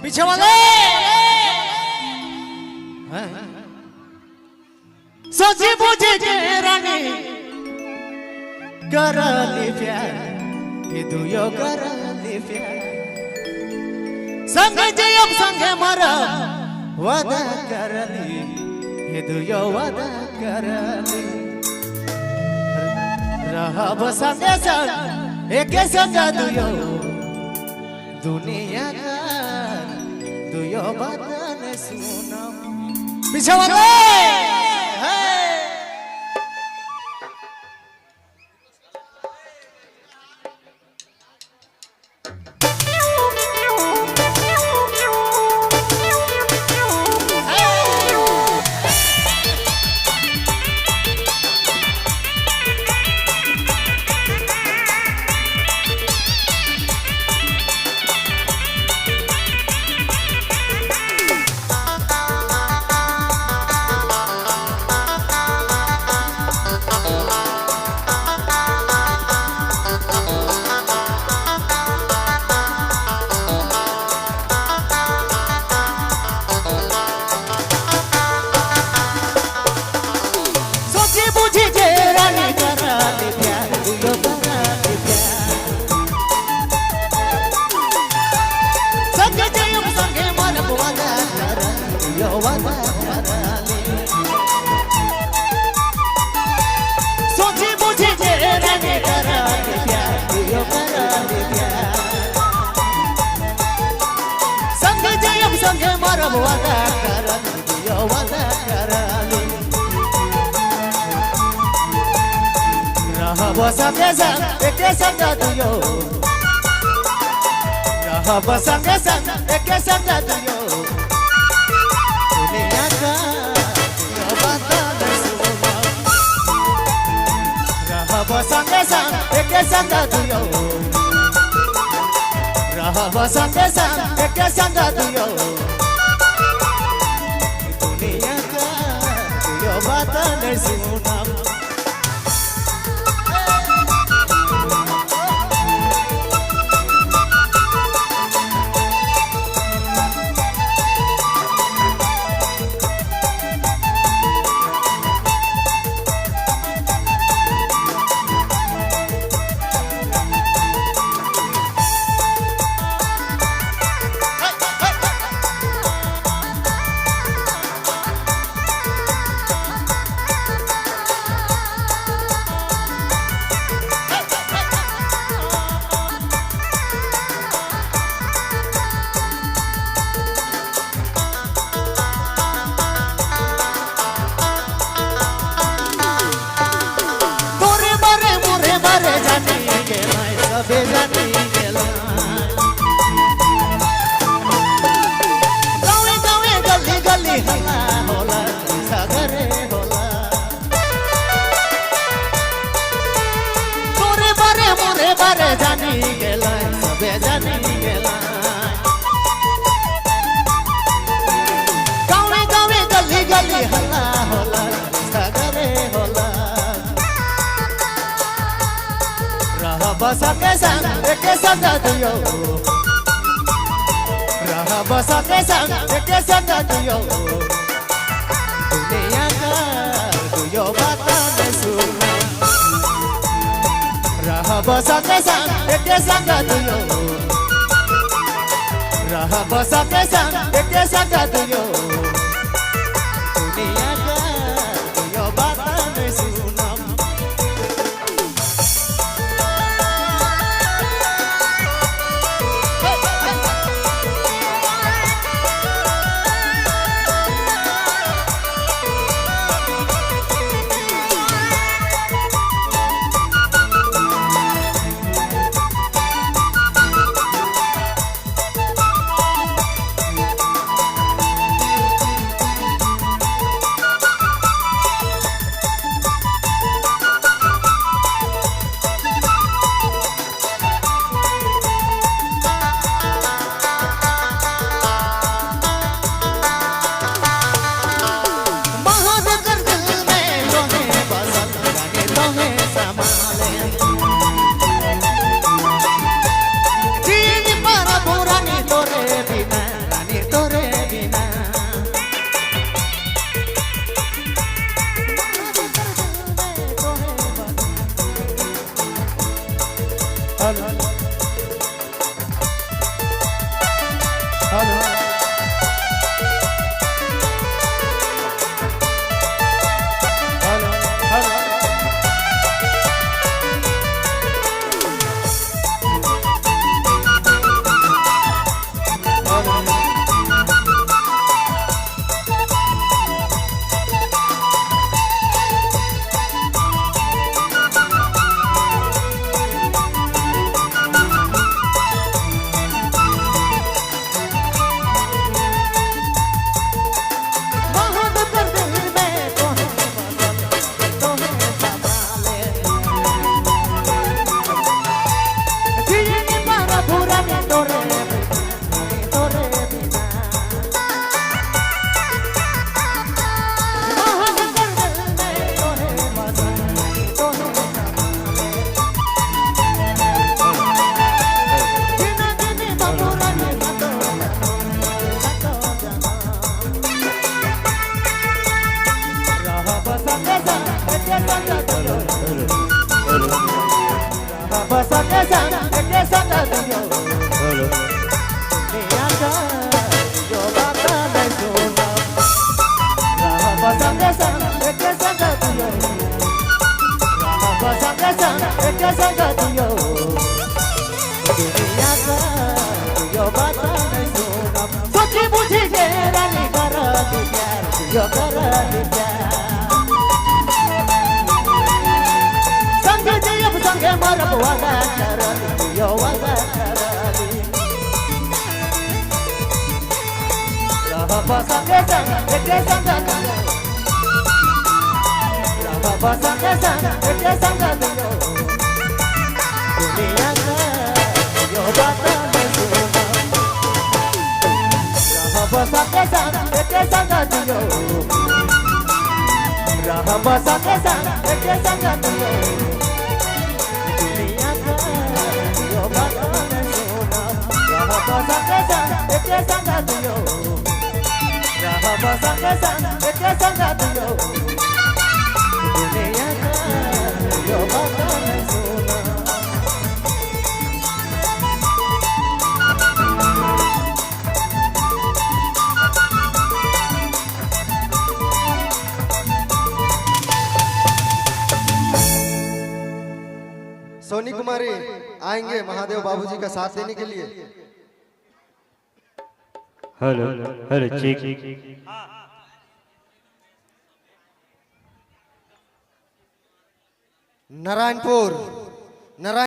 पीछे वाले सोची बुझी के रानी कर ली प्यार ये दुयो कर ली प्यार संग जयम संग मरा वादा कर ली ये दुयो वादा कर ली रहा बसंगे संग एक संग दुयो दुनिया का दुयो बदन सुना पीछे वाले सोची बुझी जे रानी करा दे प्यार दुयो करा दे प्यार संग जयम संग मरब वादा करा दुयो वादा करा ले रहब संगे संग एके संग दुयो रहब संगे संग एके संग दुयो संगे संग एक संग दुयो रहब संगे संग एक संग दुयो दुनिया का दुयो बात नहीं सुना संगे संग एक संग दुयो रहब संगे संग एक संग दुयो दुनिया का दुयो बात नहीं सुना रहब संगे संग एक संग दुयो रहब संगे संग एक संग दुयो दुनिया का दुयो बात नहीं सुना એટલે સંગતિયો રાહ પસંગે સંગ એટલે સંગતિયો yo bata de sola raha pasanga sang ekle sangatiyo raha pasanga sang ekle sangatiyo duniya ka yo bata de sola sochi bujhi ke rani kara de pyar yo kara de pyar sange jab sange marab wada kara yo wada kara pasangge sang ekle sangatiyo raha pasangge sang ekle sangatiyo duniya ka yo bata de sola raha pasangge sang ekle sangatiyo raha pasangge sang ekle sangatiyo duniya ka yo bata de sola raha pasangge sang ekle sangatiyo raha pasangge sang ekle sangatiyo duniya ka yo bata de sola Soni Kumari आएंगे महादेव बाबूजी का साथ देने के लिए। Hello hello check Narayanpur Narayan